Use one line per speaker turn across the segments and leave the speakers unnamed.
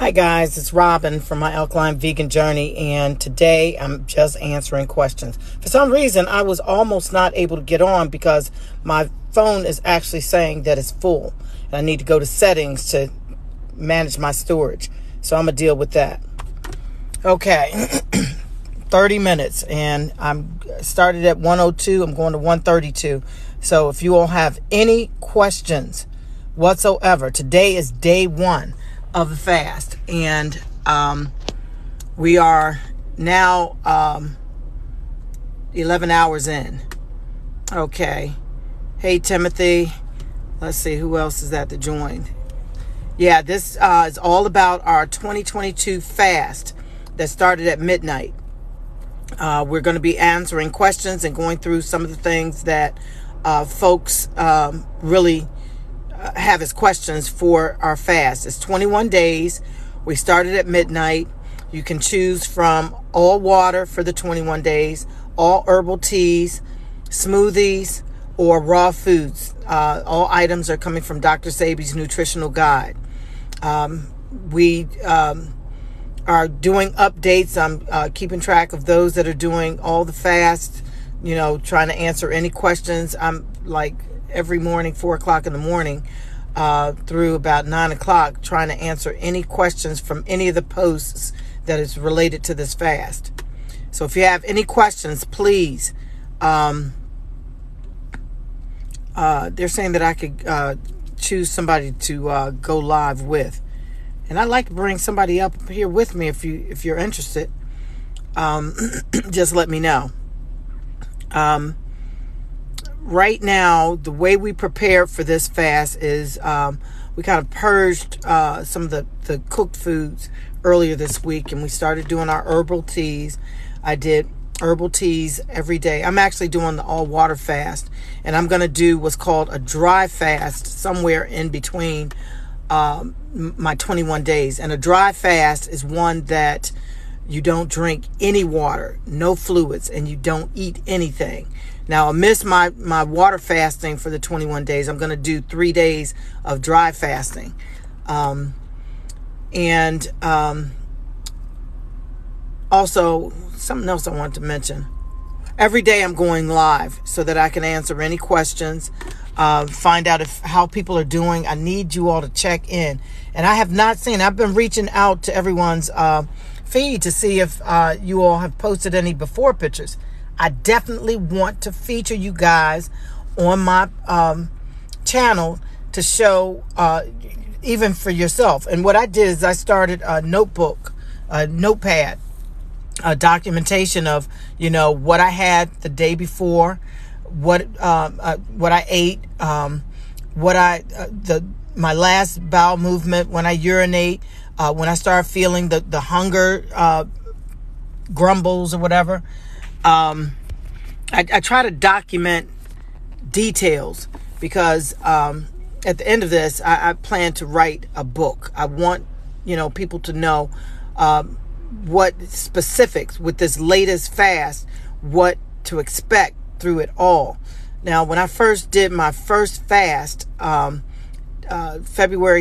Hi guys, it's Robin from my Alkaline Vegan Journey, and today I'm just answering questions. For some reason, I was almost not able to get on because my phone is actually saying that it's full, and I need to go to settings to manage my storage. So I'm going to deal with that. Okay, 30 minutes, and I'm started at 102. I'm going to 132. So if you all have any questions whatsoever, today is day one of the fast, and we are now 11 hours in. Okay. Hey Timothy, let's see who else is that joined. Yeah, this is all about our 2022 fast that started at midnight. We're going to be answering questions and going through some of the things that folks really have as questions for our fast. It's 21 days. We started at midnight. You can choose from all water for the 21 days, all herbal teas, smoothies, or raw foods. All items are coming from Dr. Sebi's Nutritional Guide. We are doing updates. I'm keeping track of those that are doing all the fast, trying to answer any questions. I'm like every morning, 4 o'clock in the morning, through about 9 o'clock, trying to answer any questions from any of the posts that is related to this fast. So if you have any questions, please, they're saying that I could choose somebody to go live with. And I'd like to bring somebody up here with me if you're interested. Just let me know. Right now, the way we prepare for this fast is we kind of purged some of the cooked foods earlier this week, and we started doing our herbal teas. I did herbal teas every day. I'm actually doing the all water fast, and I'm going to do what's called a dry fast somewhere in between my 21 days. And a dry fast is one that you don't drink any water, no fluids, and you don't eat anything. Now, I missed my water fasting for the 21 days. I'm going to do 3 days of dry fasting. Also, something else I wanted to mention. Every day I'm going live so that I can answer any questions, find out how people are doing. I need you all to check in. And I have not seen, I've been reaching out to everyone's feed to see if you all have posted any before pictures. I definitely want to feature you guys on my channel to show, even for yourself. And what I did is I started a notepad, a documentation of, what I had the day before, what I ate, my last bowel movement, when I urinate, when I start feeling the hunger grumbles or whatever. I try to document details because at the end of this, I plan to write a book. I want, people to know what specifics with this latest fast, what to expect through it all. Now, when I first did my first fast, February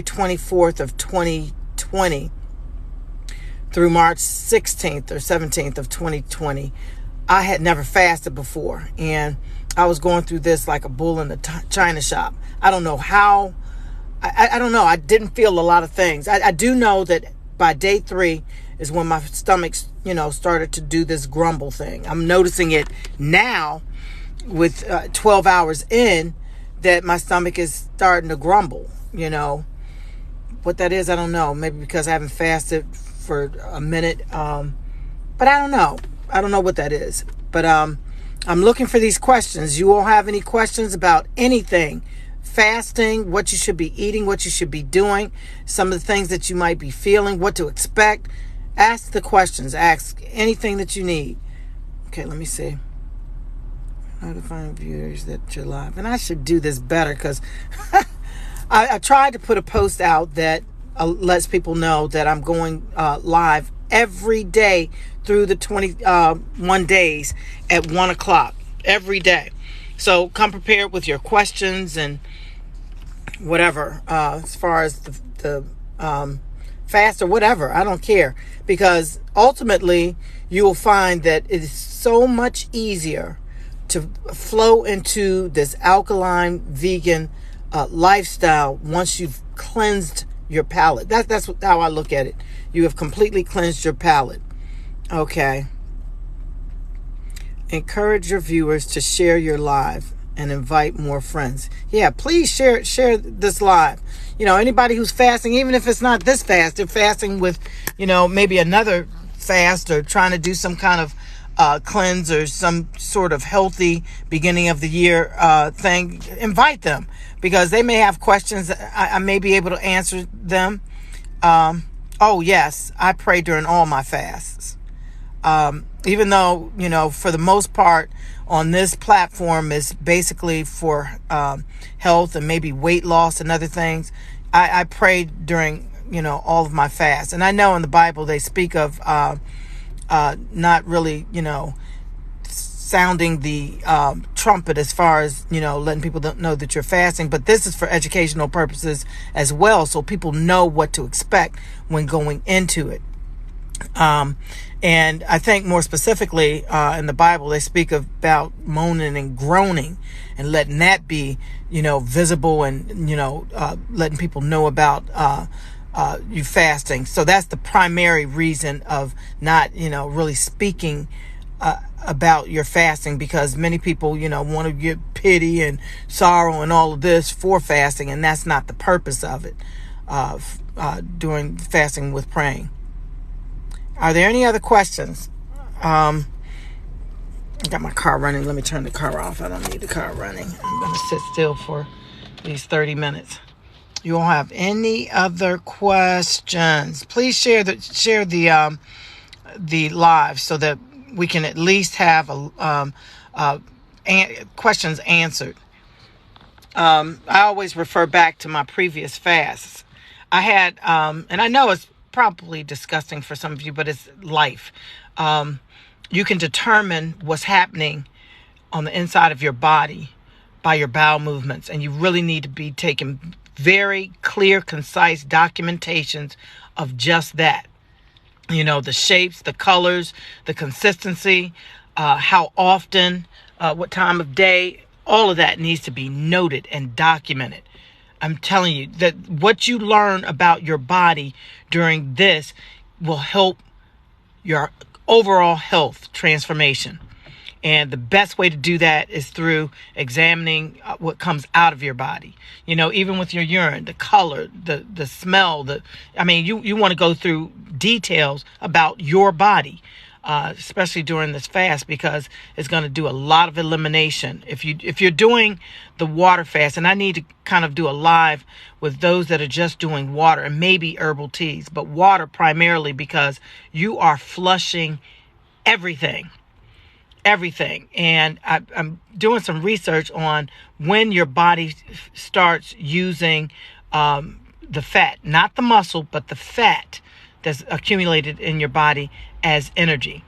24th of 2020 through March 16th or 17th of 2020, I had never fasted before, and I was going through this like a bull in a china shop. I don't know how. I don't know. I didn't feel a lot of things. I do know that by day 3 is when my stomach, started to do this grumble thing. I'm noticing it now with 12 hours in that my stomach is starting to grumble. What that is, I don't know. Maybe because I haven't fasted for a minute. But I don't know. I don't know what that is. But I'm looking for these questions. You all have any questions about anything? Fasting, what you should be eating, what you should be doing, some of the things that you might be feeling, what to expect. Ask the questions. Ask anything that you need. Okay, let me see. How to find viewers that you're live. And I should do this better because I tried to put a post out that lets people know that I'm going live every day through the 21 days at 1 o'clock every day. So come prepared with your questions and whatever, as far as the fast or whatever. I don't care, because ultimately you will find that it is so much easier to flow into this alkaline vegan lifestyle once you've cleansed your palate. That's how I look at it. You have completely cleansed your palate. Okay. Encourage your viewers to share your live and invite more friends. Yeah, please share this live. Anybody who's fasting, even if it's not this fast, they're fasting with, maybe another fast, or trying to do some kind of cleanse or some sort of healthy beginning of the year thing. Invite them, because they may have questions. I may be able to answer them. Oh yes, I pray during all my fasts. Even though, for the most part on this platform is basically for health and maybe weight loss and other things, I pray during, all of my fasts. And I know in the Bible they speak of not really, sounding the trumpet as far as, letting people know that you're fasting. But this is for educational purposes as well, so people know what to expect when going into it. And I think more specifically in the Bible, they speak about moaning and groaning, and letting that be, visible, and, letting people know about you fasting. So that's the primary reason of not, really speaking about your fasting, because many people, want to get pity and sorrow and all of this for fasting, and that's not the purpose of it, doing fasting with praying. Are there any other questions? I got my car running. Let me turn the car off. I don't need the car running. I'm going to sit still for these 30 minutes. You all have any other questions? Please share the live, so that we can at least have questions answered. I always refer back to my previous fasts. I had, and I know it's probably disgusting for some of you, but it's life. You can determine what's happening on the inside of your body by your bowel movements, and you really need to be taking very clear, concise documentations of just that. The shapes, the colors, the consistency, how often, what time of day, all of that needs to be noted and documented. I'm telling you that what you learn about your body during this will help your overall health transformation. And the best way to do that is through examining what comes out of your body. Even with your urine, the color, the smell, you want to go through details about your body, especially during this fast, because it's going to do a lot of elimination. If you're doing the water fast, and I need to kind of do a live with those that are just doing water and maybe herbal teas, but water primarily, because you are flushing everything. And I'm doing some research on when your body starts using the fat, not the muscle, but the fat that's accumulated in your body as energy.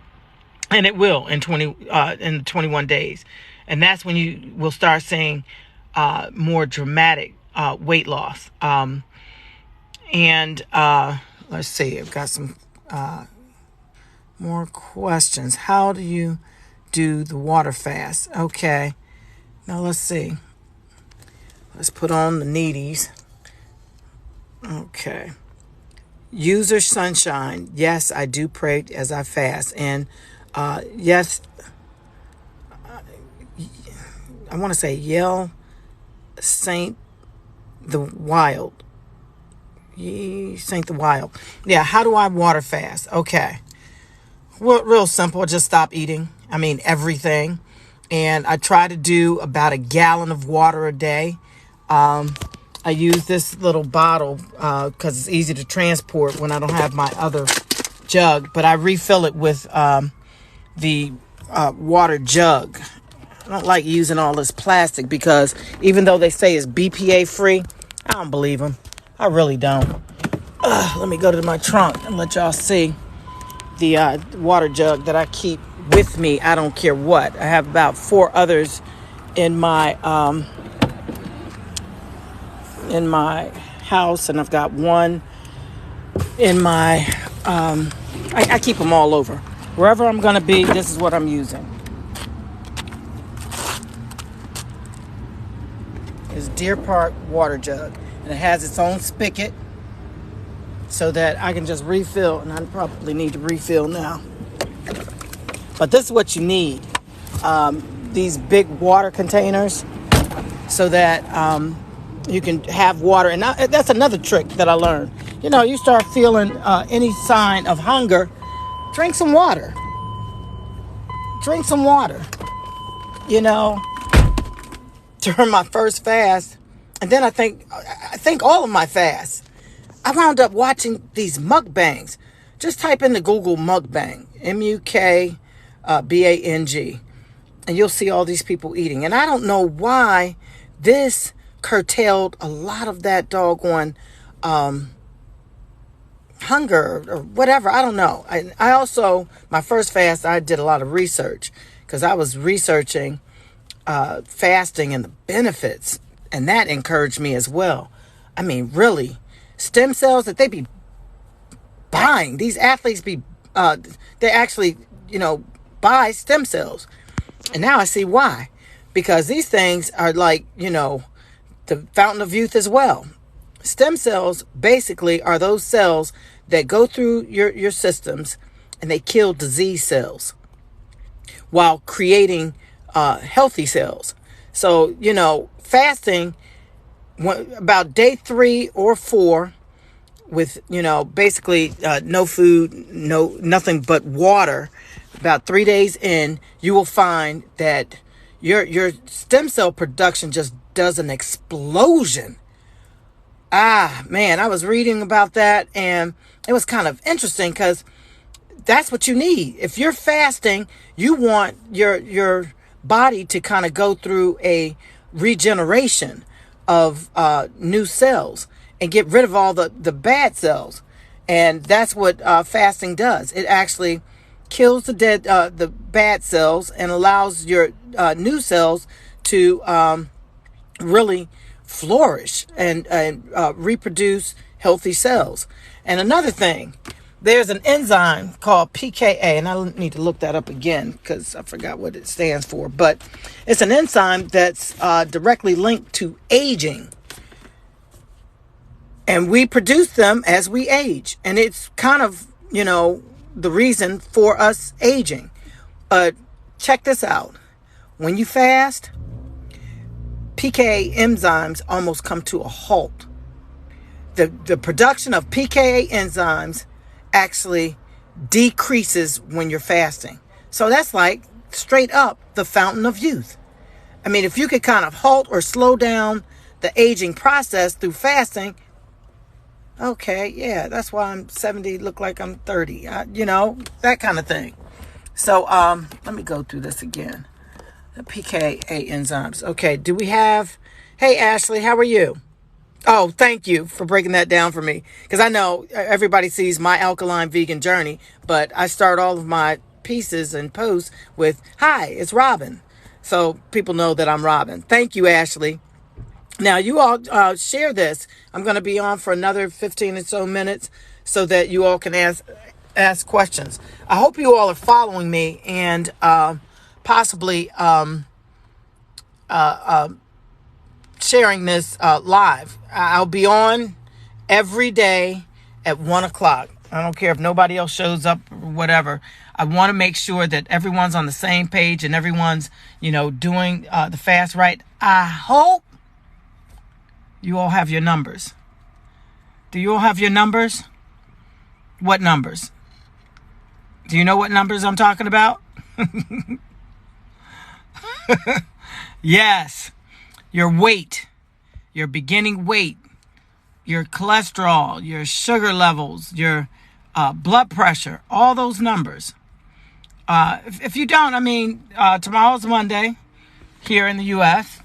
And it will in 21 days. And that's when you will start seeing more dramatic weight loss. Let's see, I've got some more questions. How do you do the water fast? Okay, now let's see. Let's put on the needies. Okay. User Sunshine. Yes, I do pray as I fast. And yes, I want to say Yell Saint the Wild. Saint the Wild. Yeah, how do I water fast? Okay. Well, real simple. Just stop eating. Everything. And I try to do about a gallon of water a day. I use this little bottle because it's easy to transport when I don't have my other jug. But I refill it with the water jug. I don't like using all this plastic, because even though they say it's BPA free, I don't believe them. I really don't. Let me go to my trunk and let y'all see the water jug that I keep with me. I don't care what. I have about 4 others in my house, and I've got one in my, I keep them all over. Wherever I'm going to be, this is what I'm using. It's Deer Park water jug. And it has its own spigot so that I can just refill. And I probably need to refill now. But this is what you need. These big water containers so that you can have water. And that's another trick that I learned. You know, you start feeling any sign of hunger, drink some water. Drink some water. You know, during my first fast, and then I think all of my fasts, I wound up watching these mukbangs. Just type into Google mukbang, MUKBANG, and you'll see all these people eating. And I don't know why this curtailed a lot of that doggone hunger or whatever. I don't know. I also, my first fast, I did a lot of research because I was researching fasting and the benefits, and that encouraged me as well. I mean, really, stem cells that they be buying, these athletes be, they actually, you know, buy stem cells. And now I see why. Because these things are like, you know, the fountain of youth as well. Stem cells basically are those cells that go through your systems and they kill disease cells while creating healthy cells. So, you know, fasting about day 3 or 4 with, you know, basically no food, nothing but water, about 3 days in, you will find that your stem cell production just does an explosion. Man, I was reading about that and it was kind of interesting because that's what you need. If you're fasting, you want your body to kind of go through a regeneration of new cells and get rid of all the bad cells. And that's what fasting does. It actually kills the bad cells and allows your new cells to really flourish and reproduce healthy cells. And another thing, there's an enzyme called PKA, and I need to look that up again because I forgot what it stands for, but it's an enzyme that's directly linked to aging. And we produce them as we age. And it's kind of, you know, the reason for us aging. But check this out. When you fast, PKA enzymes almost come to a halt. The production of PKA enzymes actually decreases when you're fasting. So that's like straight up the fountain of youth. I mean, if you could kind of halt or slow down the aging process through fasting, okay, yeah, that's why I'm 70, look like I'm 30, you know, that kind of thing. So let me go through this again. The PKA enzymes. Okay, do we have, hey, Ashley, how are you? Oh, thank you for breaking that down for me. Because I know everybody sees my alkaline vegan journey, but I start all of my pieces and posts with, hi, it's Robin. So people know that I'm Robin. Thank you, Ashley. Now, you all share this. I'm going to be on for another 15 or so minutes so that you all can ask questions. I hope you all are following me and possibly sharing this live. I'll be on every day at 1 o'clock. I don't care if nobody else shows up or whatever. I want to make sure that everyone's on the same page and everyone's, you know, doing the fast right. I hope you all have your numbers. Do you all have your numbers? What numbers? Do you know what numbers I'm talking about? Yes. Your weight, your beginning weight, your cholesterol, your sugar levels, your blood pressure, all those numbers. If you don't, I mean, tomorrow's Monday here in the U.S.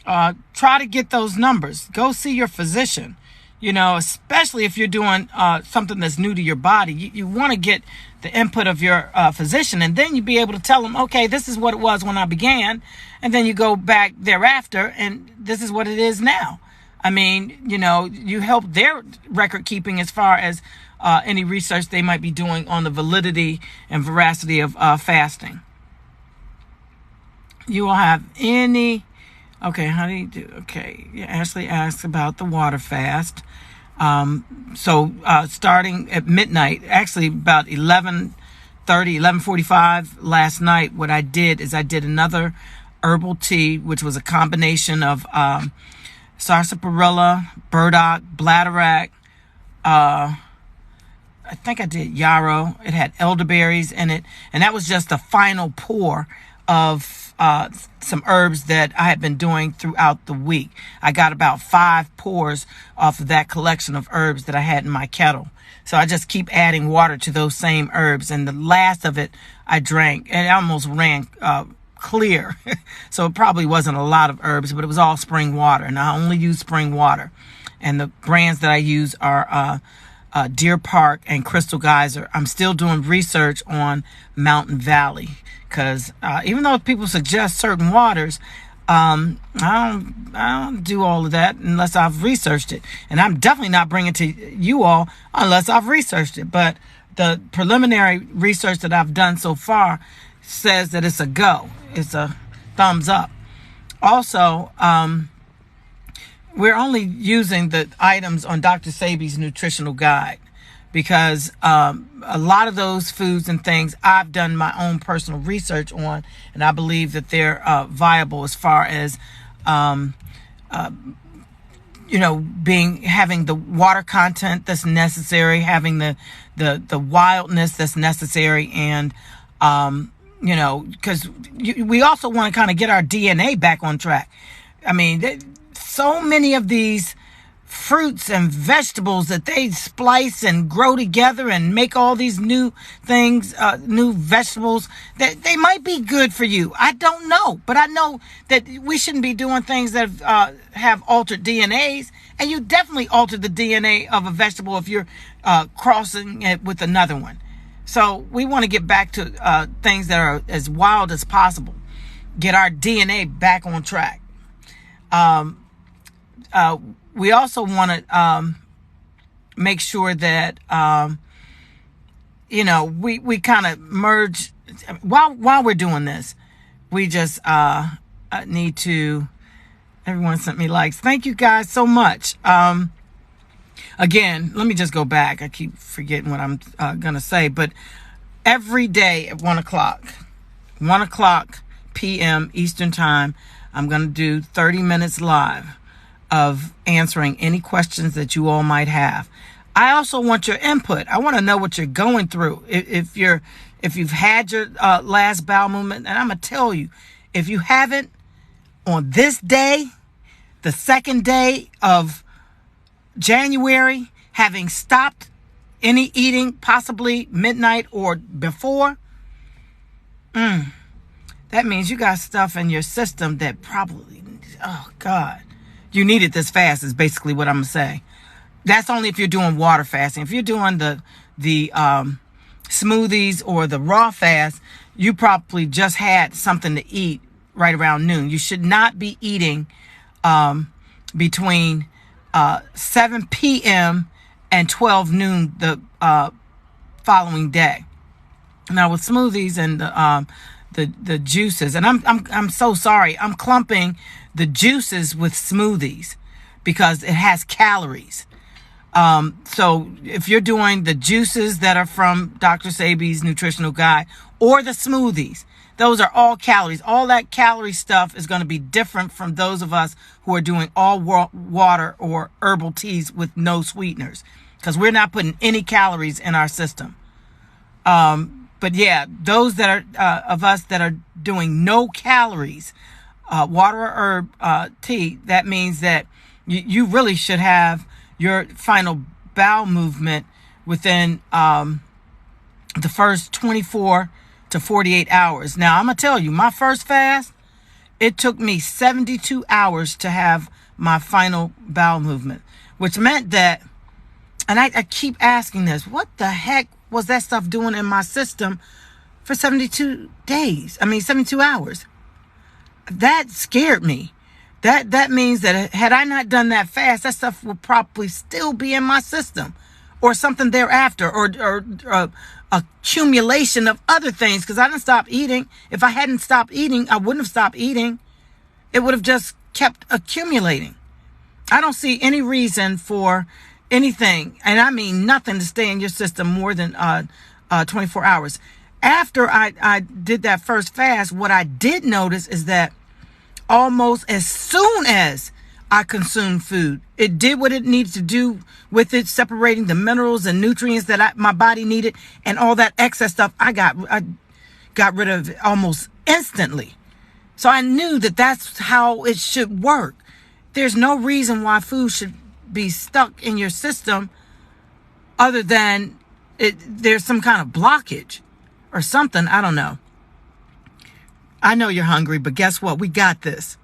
Try to get those numbers. Go see your physician. You know, especially if you're doing something that's new to your body. You want to get the input of your physician, and then you'll be able to tell them, okay, this is what it was when I began, and then you go back thereafter, and this is what it is now. I mean, you help their record keeping as far as any research they might be doing on the validity and veracity of fasting. You will have any... Okay, how do you do? Okay, yeah, Ashley asks about the water fast. So starting at midnight, actually about 11:30, 11:45 last night, what I did is I did another herbal tea, which was a combination of sarsaparilla, burdock, bladderwrack. I think I did yarrow. It had elderberries in it, and that was just the final pour of some herbs that I had been doing throughout the week. I got about 5 pours off of that collection of herbs that I had in my kettle. So I just keep adding water to those same herbs, and the last of it I drank, and it almost ran clear. So it probably wasn't a lot of herbs, but it was all spring water, and I only use spring water. And the brands that I use are Deer Park and Crystal Geyser. I'm still doing research on Mountain Valley, because even though people suggest certain waters, I don't do all of that unless I've researched it. And I'm definitely not bringing it to you all unless I've researched it. But the preliminary research that I've done so far says that it's a go. It's a thumbs up. Also, we're only using the items on Dr. Sebi's nutritional guide, because a lot of those foods and things I've done my own personal research on, and I believe that they're viable as far as having the water content that's necessary, having the wildness that's necessary, and because we also want to kind of get our DNA back on track. I mean, so many of these fruits and vegetables that they splice and grow together and make all these new things, new vegetables, that they might be good for you. I don't know, but I know that we shouldn't be doing things that have altered DNAs, and you definitely altered the DNA of a vegetable if you're crossing it with another one. So we want to get back to things that are as wild as possible, get our DNA back on track. We also want to make sure that we kind of merge while we're doing this. We just need to. Everyone sent me likes. Thank you guys so much. Again, let me just go back. I keep forgetting what I'm gonna say, but every day at 1 o'clock p.m. Eastern time, I'm gonna do 30 minutes live of answering any questions that you all might have. I also want your input. I want to know what you're going through. If you've had your last bowel movement, and I'm gonna tell you, if you haven't, on this day, the second day of January, having stopped any eating, possibly midnight or before, that means you got stuff in your system that probably, oh God, you need it this fast is basically what I'm gonna say. That's only if you're doing water fasting. If you're doing the smoothies or the raw fast, you probably just had something to eat right around noon. You should not be eating between 7 p.m. and 12 noon the following day. Now with smoothies and the juices, and I'm so sorry, I'm clumping the juices with smoothies because it has calories. So if you're doing the juices that are from Dr. Sebi's nutritional guide or the smoothies, those are all calories. All that calorie stuff is going to be different from those of us who are doing all water or herbal teas with no sweeteners, because we're not putting any calories in our system. But yeah, those that are of us that are doing no calories, water or herb tea, that means that you really should have your final bowel movement within the first 24 to 48 hours. Now, I'm going to tell you, my first fast, it took me 72 hours to have my final bowel movement, which meant that, and I keep asking this, what the heck was that stuff doing in my system for 72 hours? That scared me. That means that had I not done that fast, that stuff would probably still be in my system, or something thereafter, or accumulation of other things, because I didn't stop eating. If I hadn't stopped eating, I wouldn't have stopped eating. It would have just kept accumulating. I don't see any reason for anything, and I mean nothing, to stay in your system more than 24 hours. After I did that first fast, what I did notice is that almost as soon as I consumed food, it did what it needed to do with it, separating the minerals and nutrients that my body needed, and all that excess stuff I got rid of almost instantly. So I knew that that's how it should work. There's no reason why food should be stuck in your system other than there's some kind of blockage or something. I don't know. I know you're hungry, but guess what? We got this.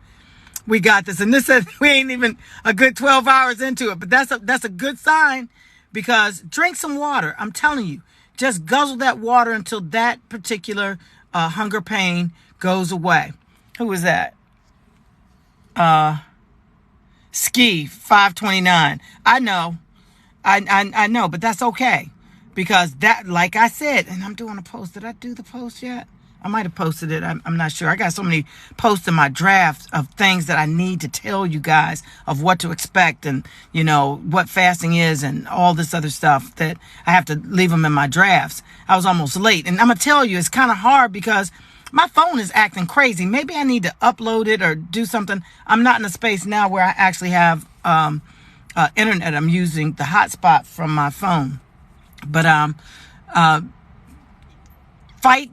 We got this. And this says we ain't even a good 12 hours into it, but that's a good sign, because drink some water. I'm telling you, just guzzle that water until that particular hunger pain goes away. Who was that? Ski 529. I know. I know, but that's okay, because that, like I said, and I'm doing a post. Did I do the post yet? I might have posted it. I'm not sure. I got so many posts in my draft of things that I need to tell you guys of what to expect, and, you know, what fasting is and all this other stuff, that I have to leave them in my drafts. I was almost late. And I'm going to tell you, it's kind of hard because my phone is acting crazy. Maybe I need to upload it or do something. I'm not in a space now where I actually have internet. I'm using the hotspot from my phone. But fight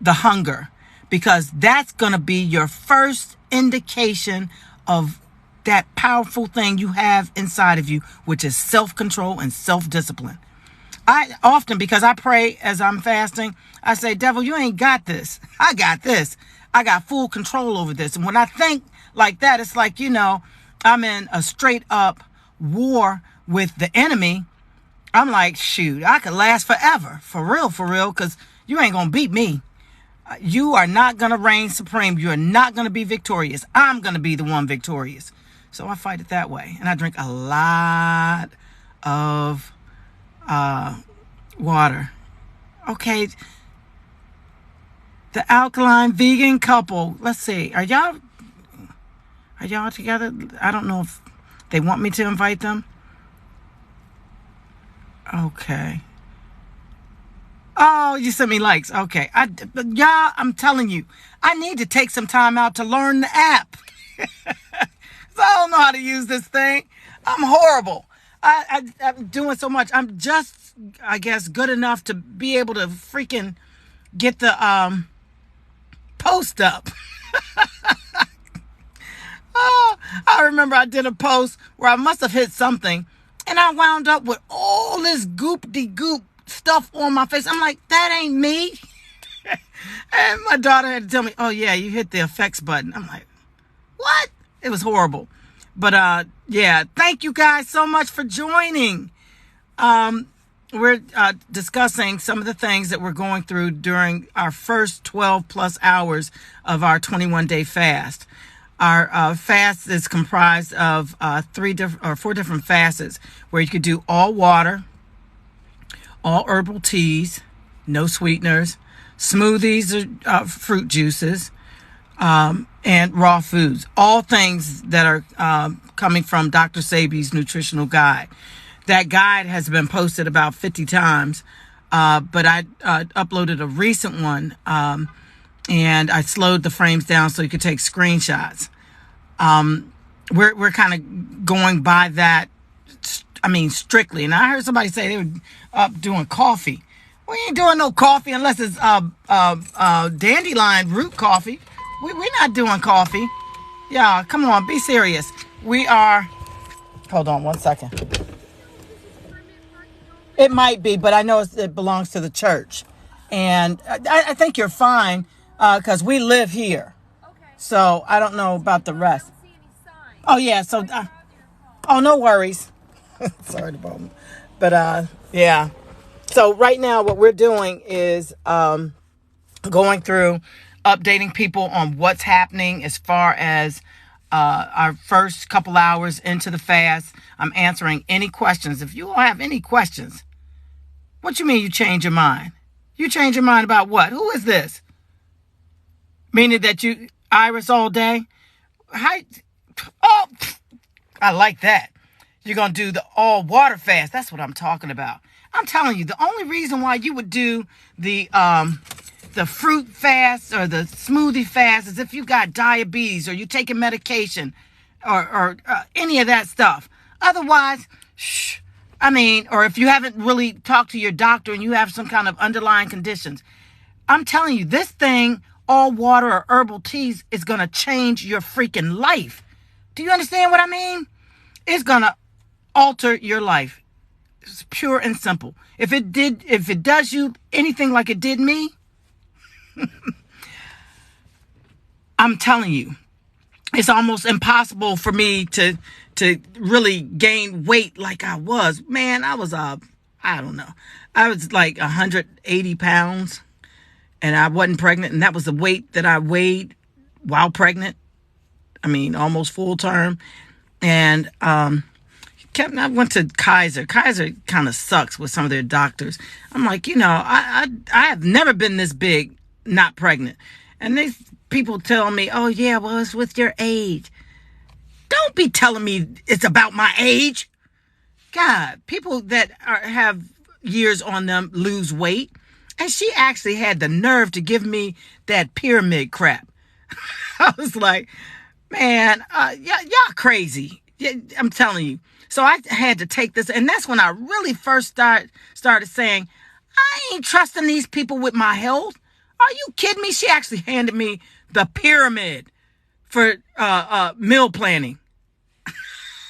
the hunger, because that's going to be your first indication of that powerful thing you have inside of you, which is self-control and self-discipline. I often, because I pray as I'm fasting, I say, devil, you ain't got this. I got this. I got full control over this. And when I think like that, it's like, you know, I'm in a straight up war with the enemy. I'm like, shoot, I could last forever. For real, because you ain't going to beat me. You are not going to reign supreme. You're not going to be victorious. I'm going to be the one victorious. So I fight it that way. And I drink a lot of water. Okay. The alkaline vegan couple. Let's see. Are y'all together? I don't know if they want me to invite them. Okay. Oh, you sent me likes. Okay. Y'all, I'm telling you, I need to take some time out to learn the app. So I don't know how to use this thing. I'm horrible. I'm doing so much. I'm just, I guess, good enough to be able to freaking get the post up. Oh, I remember I did a post where I must have hit something, and I wound up with all this goop-de-goop stuff on my face. I'm like, that ain't me. And my daughter had to tell me, oh yeah, you hit the effects button. I'm like, what? It was horrible. But yeah, thank you guys so much for joining. We're discussing some of the things that we're going through during our first 12 plus hours of our 21-day fast. Our fast is comprised of 4 different fasts, where you could do all water, all herbal teas, no sweeteners, smoothies or fruit juices, and raw foods. All things that are coming from Dr. Sebi's nutritional guide. That guide has been posted about 50 times, but I uploaded a recent one, and I slowed the frames down so you could take screenshots. We're kind of going by that, strictly. And I heard somebody say they were up doing coffee. We ain't doing no coffee unless it's dandelion root coffee. We're not doing coffee. Yeah, come on, be serious. We are. Hold on 1 second. It might be, but I know it belongs to the church, and I think you're fine because we live here. Okay. So I don't know about the rest. I don't see any signs. Oh yeah, so oh, no worries. Sorry to bother. But yeah. So right now what we're doing is going through updating people on what's happening as far as our first couple hours into the fast. I'm answering any questions. If you all have any questions, what you mean you change your mind? You change your mind about what? Who is this? Meaning that you, Iris all day? Hi. Oh, I like that. You're going to do the all water fast. That's what I'm talking about. I'm telling you, the only reason why you would do the fruit fast or the smoothie fast is if you got diabetes or you taking medication or any of that stuff. Otherwise, or if you haven't really talked to your doctor and you have some kind of underlying conditions, I'm telling you, this thing, all water or herbal teas, is going to change your freaking life. Do you understand what I mean? It's going to alter your life. It's pure and simple. If it does you anything like it did me, I'm telling you, it's almost impossible for me to really gain weight like I was. Man, I was, I don't know. I was like 180 pounds and I wasn't pregnant. And that was the weight that I weighed while pregnant. I mean, almost full term. And, I went to Kaiser. Kaiser kind of sucks with some of their doctors. I'm like, I have never been this big, not pregnant. And these people tell me, oh yeah, well, it's with your age. Don't be telling me it's about my age. God, people that have years on them lose weight. And she actually had the nerve to give me that pyramid crap. I was like, man, y'all crazy. I'm telling you. So I had to take this. And that's when I really first started saying, I ain't trusting these people with my health. Are you kidding me? She actually handed me the pyramid for meal planning.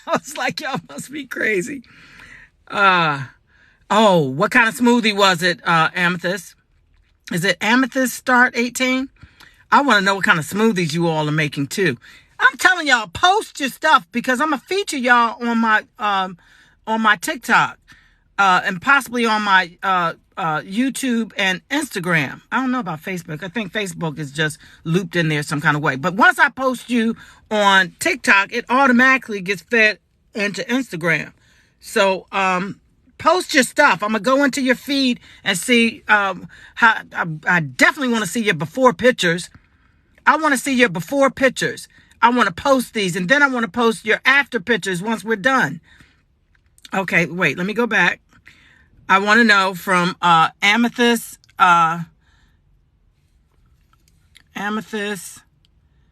I was like, y'all must be crazy. What kind of smoothie was it, Amethyst? Is it Amethyst Start 18? I want to know what kind of smoothies you all are making too. I'm telling y'all, post your stuff because I'm gonna feature y'all on my TikTok, and possibly on my YouTube and Instagram. I don't know about Facebook. I think Facebook is just looped in there some kind of way. But once I post you on TikTok, it automatically gets fed into Instagram. So post your stuff. I'm gonna go into your feed and see how. I definitely want to see your before pictures. I want to see your before pictures. I want to post these, and then I want to post your after pictures once we're done. Okay, wait, let me go back. I want to know from Amethyst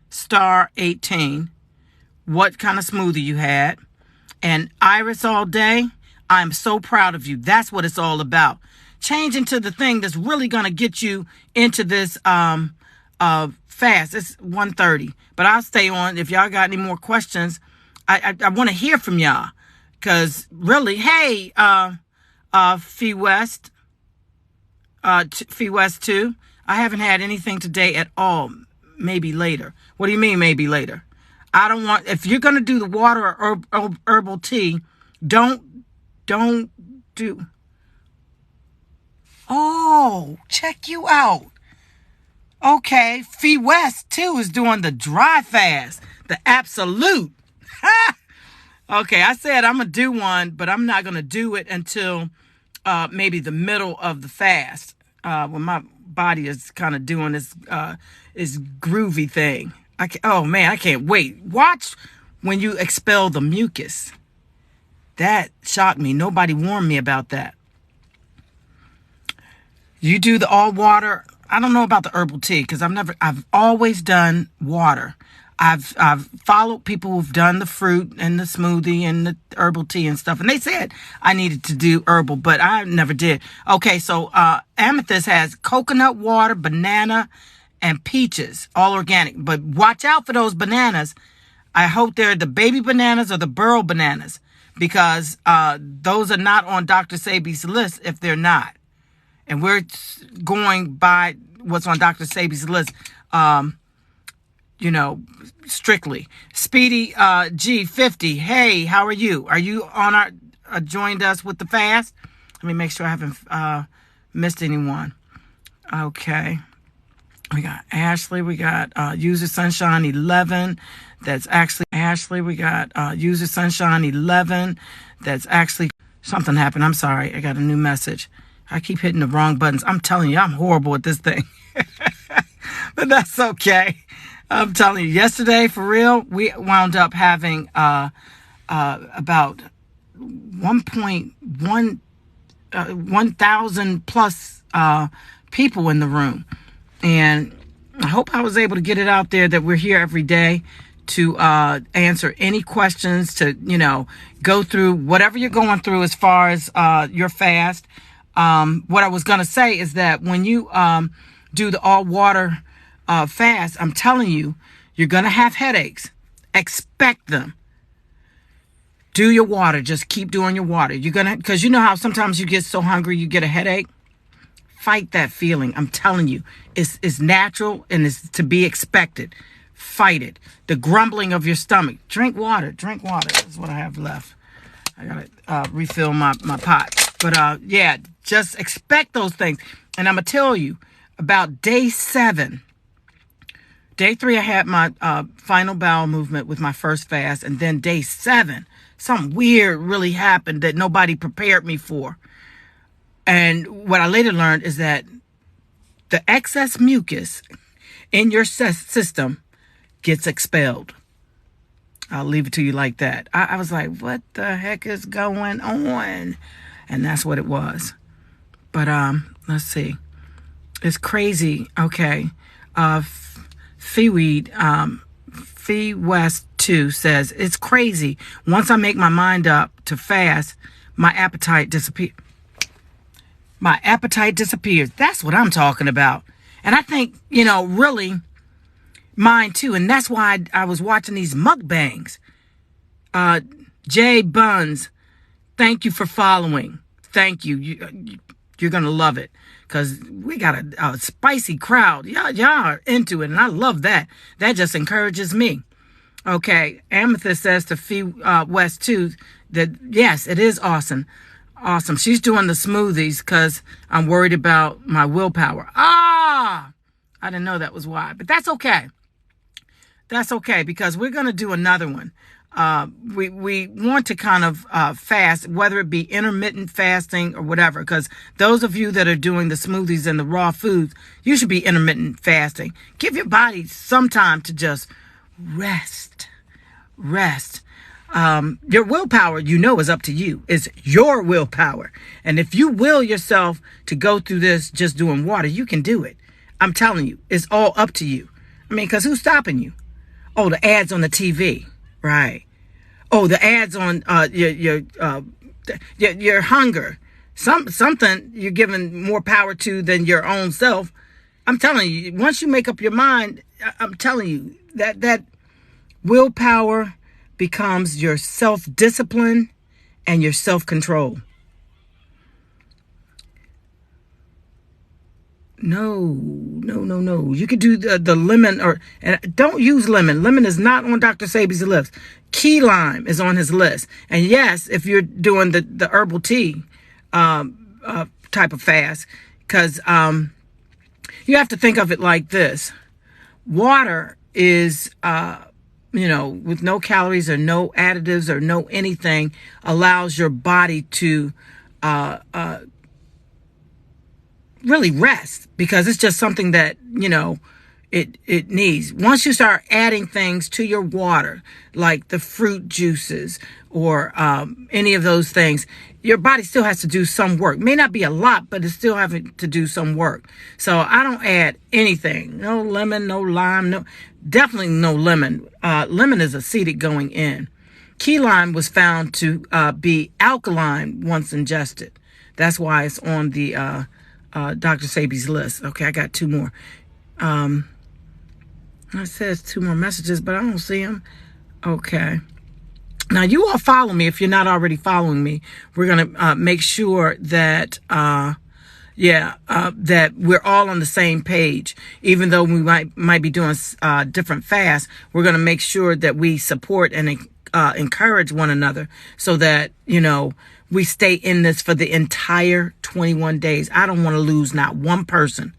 Star 18, what kind of smoothie you had. And Iris all day, I'm so proud of you. That's what it's all about. Change into the thing that's really going to get you into this fast. It's 1:30, but I'll stay on. If y'all got any more questions, I want to hear from y'all. Because really, hey, Fee West 2, I haven't had anything today at all. Maybe later. What do you mean maybe later? I don't want, if you're going to do the water or herbal tea, don't do. Oh, check you out. Okay, Fee West 2 is doing the dry fast, the absolute. Okay, I said I'm going to do one, but I'm not going to do it until maybe the middle of the fast, when my body is kind of doing this groovy thing. Oh, man, I can't wait. Watch when you expel the mucus. That shocked me. Nobody warned me about that. You do the all water. I don't know about the herbal tea because I've always done water. I've followed people who've done the fruit and the smoothie and the herbal tea and stuff. And they said I needed to do herbal, but I never did. Okay, so Amethyst has coconut water, banana, and peaches, all organic. But watch out for those bananas. I hope they're the baby bananas or the burro bananas because those are not on Dr. Sebi's list if they're not. And we're going by what's on Dr. Sebi's list, strictly. Speedy G50, hey, how are you? Are you on our joined us with the fast? Let me make sure I haven't missed anyone. Okay. We got Ashley. We got User Sunshine 11. That's actually Ashley. We got User Sunshine 11. That's actually something happened. I'm sorry. I got a new message. I keep hitting the wrong buttons. I'm telling you, I'm horrible at this thing. But that's okay. I'm telling you, yesterday, for real, we wound up having about 1,000 plus people in the room. And I hope I was able to get it out there that we're here every day to answer any questions, to, go through whatever you're going through as far as your fast. What I was going to say is that when you do the all water fast, I'm telling you, you're going to have headaches. Expect them. Do your water. Just keep doing your water. You're going to, because you know how sometimes you get so hungry, you get a headache. Fight that feeling. I'm telling you, it's natural and it's to be expected. Fight it. The grumbling of your stomach. Drink water. Drink water. That's what I have left. I got to refill my pot. But yeah, just expect those things. And I'm going to tell you about day 7. Day 3, I had my final bowel movement with my first fast. And then day 7, something weird really happened that nobody prepared me for. And what I later learned is that the excess mucus in your system gets expelled. I'll leave it to you like that. I was like, what the heck is going on? And that's what it was. But let's see. It's crazy. Okay. Feeweed, Fee West 2 says, it's crazy. Once I make my mind up to fast, my appetite disappears. My appetite disappears. That's what I'm talking about. And I think, really mine too. And that's why I was watching these mukbangs. Jay Buns, thank you for following. Thank you. You're going to love it because we got a spicy crowd. Y'all are into it. And I love that. That just encourages me. Okay. Amethyst says to Fee West 2 that, yes, it is awesome. Awesome. She's doing the smoothies because I'm worried about my willpower. I didn't know that was why, but that's okay. That's okay because we're going to do another one. We want to kind of fast, whether it be intermittent fasting or whatever, because those of you that are doing the smoothies and the raw foods, you should be intermittent fasting. Give your body some time to just rest. Your willpower, is up to you. It's your willpower. And if you will yourself to go through this just doing water, you can do it. I'm telling you, it's all up to you. I mean, because who's stopping you? Oh, the ads on the TV. Right. Oh, the ads on your hunger. Something you're giving more power to than your own self. I'm telling you, once you make up your mind, I'm telling you that willpower becomes your self-discipline and your self-control. No. You could do the lemon and don't use lemon. Lemon is not on Dr. Sebi's list. Key lime is on his list. And yes, if you're doing the herbal tea type of fast, because you have to think of it like this. Water is with no calories or no additives or no anything, allows your body to really rest because it's just something that, it needs. Once you start adding things to your water, like the fruit juices or any of those things, your body still has to do some work. May not be a lot, but it's still having to do some work. So I don't add anything. No lemon, no lime, definitely no lemon. Lemon is acidic going in. Key lime was found to be alkaline once ingested. That's why it's on the Dr. Sebi's list. Okay, I got 2 more. It says 2 more messages, but I don't see them. Okay. Now, you all follow me if you're not already following me. We're going to make sure that, that we're all on the same page. Even though we might be doing different fasts, we're going to make sure that we support and encourage one another so that, we stay in this for the entire 21 days. I don't want to lose not one person.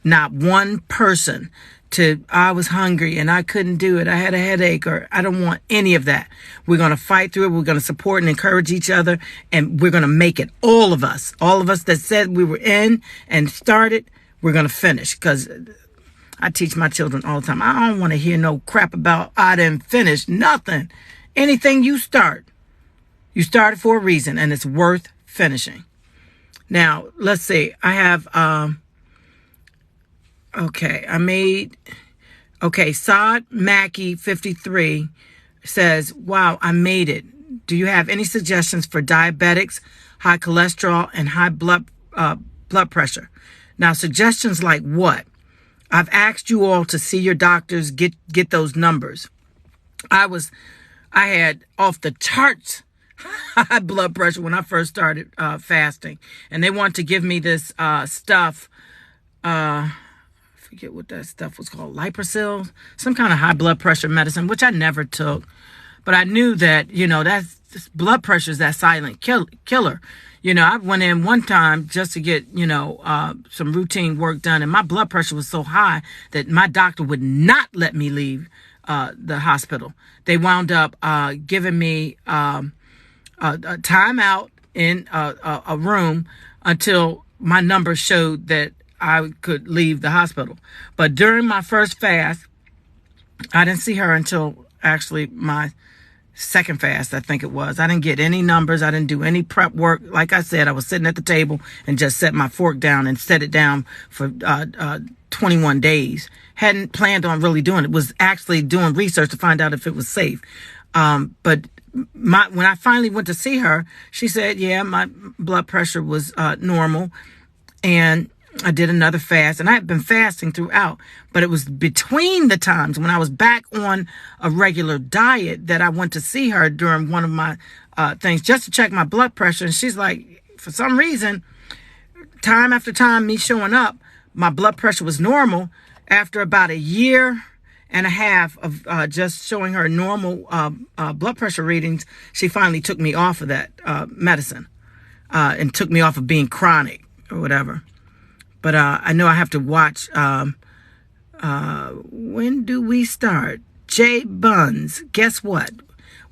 Not one person I was hungry and I couldn't do it, I had a headache, or I don't want any of that. We're going to fight through it. We're going to support and encourage each other, and we're going to make it. All of us that said we were in and started, we're going to finish. Because I teach my children all the time, I don't want to hear no crap about I didn't finish nothing. Anything you started for a reason, and it's worth finishing. Now, let's see. I have, Saad Mackey 53 says, wow, I made it. Do you have any suggestions for diabetics, high cholesterol, and high blood pressure? Now, suggestions like what? I've asked you all to see your doctors, get those numbers. I had off the charts high blood pressure when I first started fasting, and they wanted to give me this stuff. I forget what that stuff was called, Lipisil, some kind of high blood pressure medicine, which I never took. But I knew that, that's blood pressure is that silent killer. I went in one time just to get, some routine work done, and my blood pressure was so high that my doctor would not let me leave the hospital. They wound up giving me a timeout in a room until my numbers showed that I could leave the hospital. But during my first fast, I didn't see her until actually my second fast, I think it was. I didn't get any numbers. I didn't do any prep work. Like I said, I was sitting at the table and just set my fork down and set it down for 21 days. Hadn't planned on really doing it. Was actually doing research to find out if it was safe. But when I finally went to see her, she said, yeah, my blood pressure was normal. And I did another fast, and I had been fasting throughout, but it was between the times when I was back on a regular diet that I went to see her during one of my things just to check my blood pressure. And she's like, for some reason, time after time, me showing up, my blood pressure was normal. After about a year and a half of just showing her normal blood pressure readings, she finally took me off of that medicine and took me off of being chronic or whatever. But I know I have to watch. When do we start? Jay Buns. Guess what?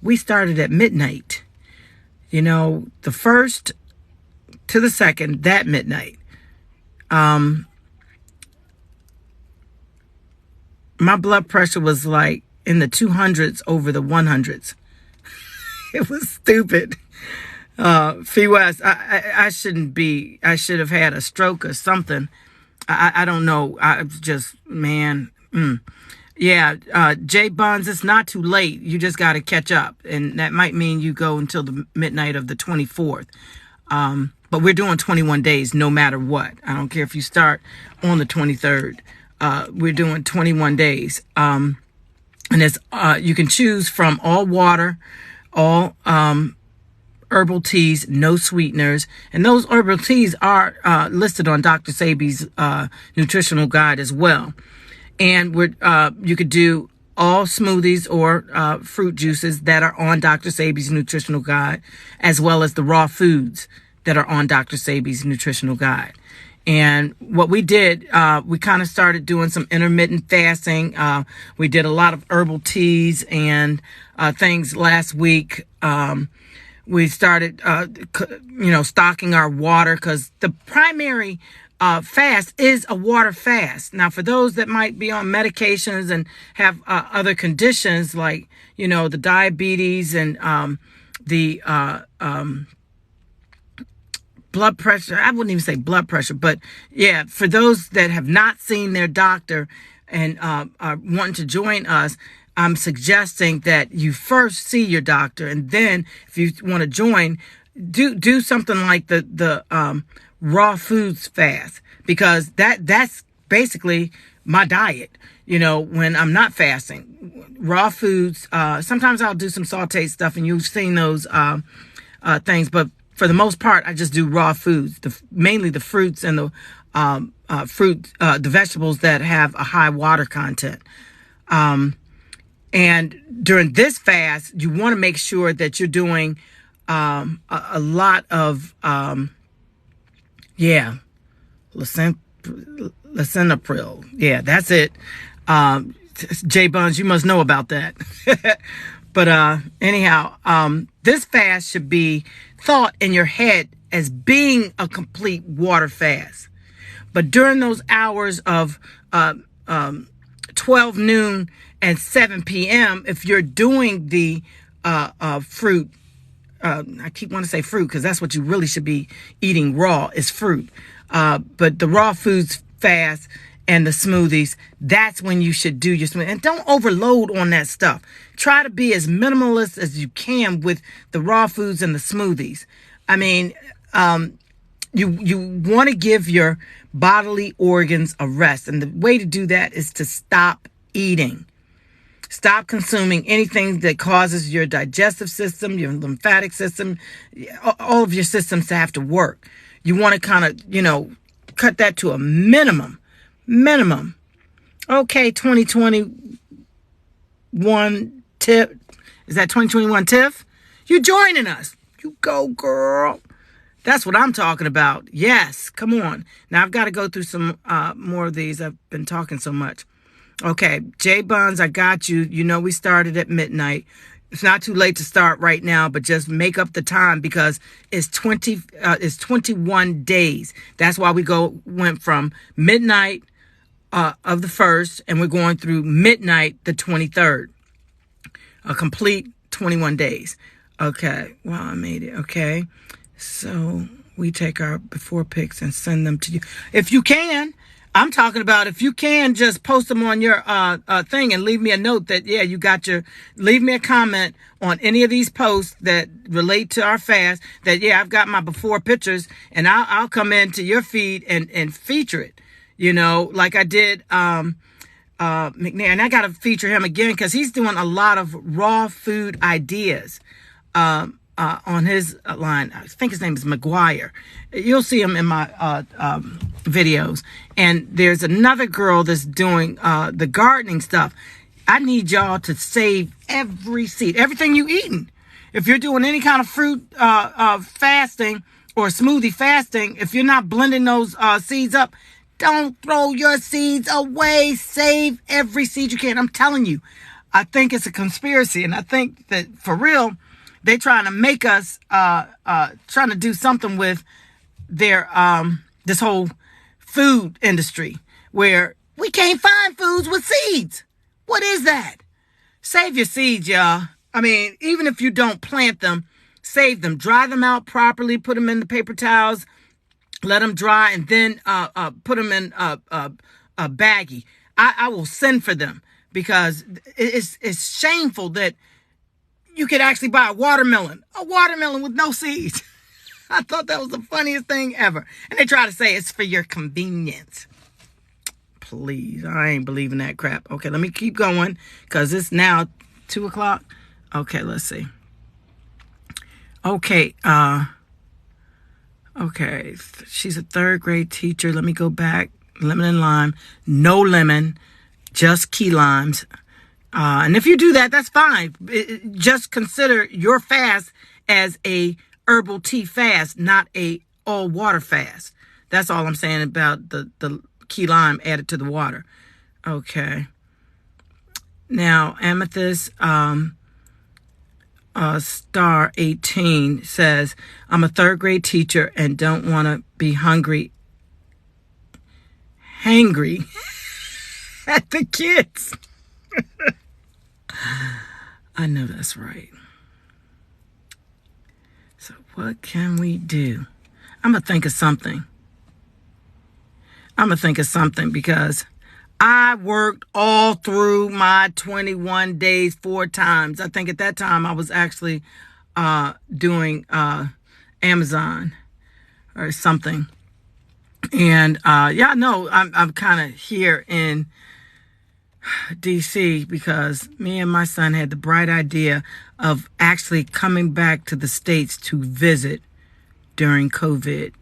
We started at midnight. The first to the second, that midnight. My blood pressure was like in the 200s over the 100s. It was stupid. Fee West, I shouldn't be, I should have had a stroke or something. I don't know. I just, man. Yeah. Jay Buns, it's not too late. You just got to catch up. And that might mean you go until the midnight of the 24th. But we're doing 21 days no matter what. I don't care if you start on the 23rd. We're doing 21 days. And it's, you can choose from all water, all, herbal teas, no sweeteners. And those herbal teas are listed on Dr. Sebi's nutritional guide as well. And you could do all smoothies or fruit juices that are on Dr. Sebi's nutritional guide, as well as the raw foods that are on Dr. Sebi's nutritional guide. And what we did, we kind of started doing some intermittent fasting. We did a lot of herbal teas and things last week. We started, stocking our water, because the primary fast is a water fast. Now, for those that might be on medications and have other conditions like, the diabetes and the blood pressure, I wouldn't even say blood pressure, but yeah, for those that have not seen their doctor and are wanting to join us, I'm suggesting that you first see your doctor, and then if you want to join, do something like the raw foods fast, because that's basically my diet. When I'm not fasting, raw foods. Sometimes I'll do some sauteed stuff, and you've seen those things, but for the most part, I just do raw foods, mainly the fruits and the vegetables that have a high water content. And during this fast, you want to make sure that you're doing a lisinopril. Yeah, that's it. Jay Buns, you must know about that. But anyhow, this fast should be thought in your head as being a complete water fast. But during those hours of 12 noon and 7 p.m., if you're doing the fruit, I keep wanting to say fruit because that's what you really should be eating raw is fruit. But the raw foods fast and the smoothies, that's when you should do your smoothie. And don't overload on that stuff. Try to be as minimalist as you can with the raw foods and the smoothies. I mean, you want to give your bodily organs a rest. And the way to do that is to stop eating. Stop consuming anything that causes your digestive system, your lymphatic system, all of your systems to have to work. You want to kind of, cut that to a minimum. Okay, 2021 tip. Is that 2021 TIFF? You're joining us. You go, girl. That's what I'm talking about. Yes, come on. Now, I've got to go through some more of these. I've been talking so much. Okay, Jay Buns, I got you. You know we started at midnight. It's not too late to start right now, but just make up the time because it's 21 days. That's why we went from midnight of the 1st, and we're going through midnight the 23rd. A complete 21 days. Okay, well, I made it. Okay, so we take our before pics and send them to you. If you can, I'm talking about if you can just post them on your thing and leave me a note that, yeah, you got leave me a comment on any of these posts that relate to our fast that, yeah, I've got my before pictures and I'll come into your feed and feature it, like I did McNair. And I got to feature him again because he's doing a lot of raw food ideas on his line. I think his name is McGuire. You'll see him in my videos. And there's another girl that's doing the gardening stuff. I need y'all to save every seed, everything you eating. If you're doing any kind of fruit fasting or smoothie fasting, if you're not blending those seeds up, don't throw your seeds away. Save every seed you can. I'm telling you, I think it's a conspiracy. And I think that for real, they're trying to make us, trying to do something with their, this whole food industry where we can't find foods with seeds. What is that? Save your seeds, y'all. I mean, even if you don't plant them, save them, dry them out properly, put them in the paper towels, let them dry, and then, put them in a baggie. I will send for them because it's shameful that you could actually buy a watermelon with no seeds. I thought that was the funniest thing ever. And they try to say it's for your convenience. Please, I ain't believing that crap. Okay, let me keep going because it's now 2 o'clock. Okay, let's see. Okay, okay, she's a 3rd grade teacher. Let me go back. Lemon and lime. No lemon, just key limes. And if you do that, that's fine. Just consider your fast as a herbal tea fast, not a all water fast. That's all I'm saying about the key lime added to the water. Okay. Now, Amethyst Star 18 says, I'm a 3rd grade teacher and don't want to be hangry at the kids. I know that's right. So what can we do? I'm going to think of something. Because I worked all through my 21 days 4 times. I think at that time I was actually doing Amazon or something. And I'm kind of here in DC because me and my son had the bright idea of actually coming back to the States to visit during COVID.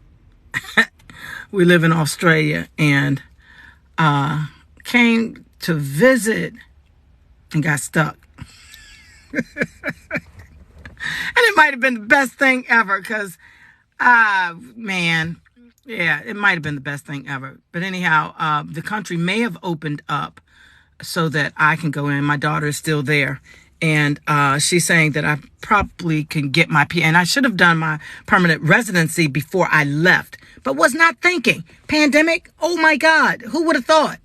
We live in Australia and came to visit and got stuck. And it might have been the best thing ever because, man, Yeah, it might have been the best thing ever. But anyhow, the country may have opened up so that I can go in. My daughter is still there. And she's saying that I probably can get my P. And I should have done my permanent residency before I left, but was not thinking. Pandemic? Oh my God, who would have thought?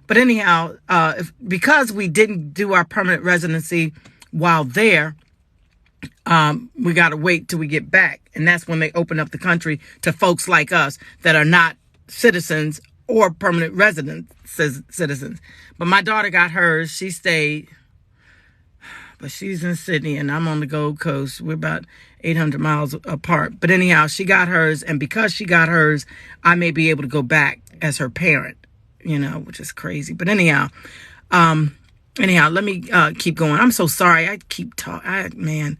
But anyhow, because we didn't do our permanent residency while there, we got to wait till we get back. And that's when they open up the country to folks like us that are not citizens or permanent resident citizens. But my daughter got hers. She stayed, but she's in Sydney and I'm on the Gold Coast. We're about 800 miles apart. But anyhow, she got hers. And because she got hers, I may be able to go back as her parent, which is crazy. But anyhow, let me keep going. I'm so sorry. I keep talking. Man,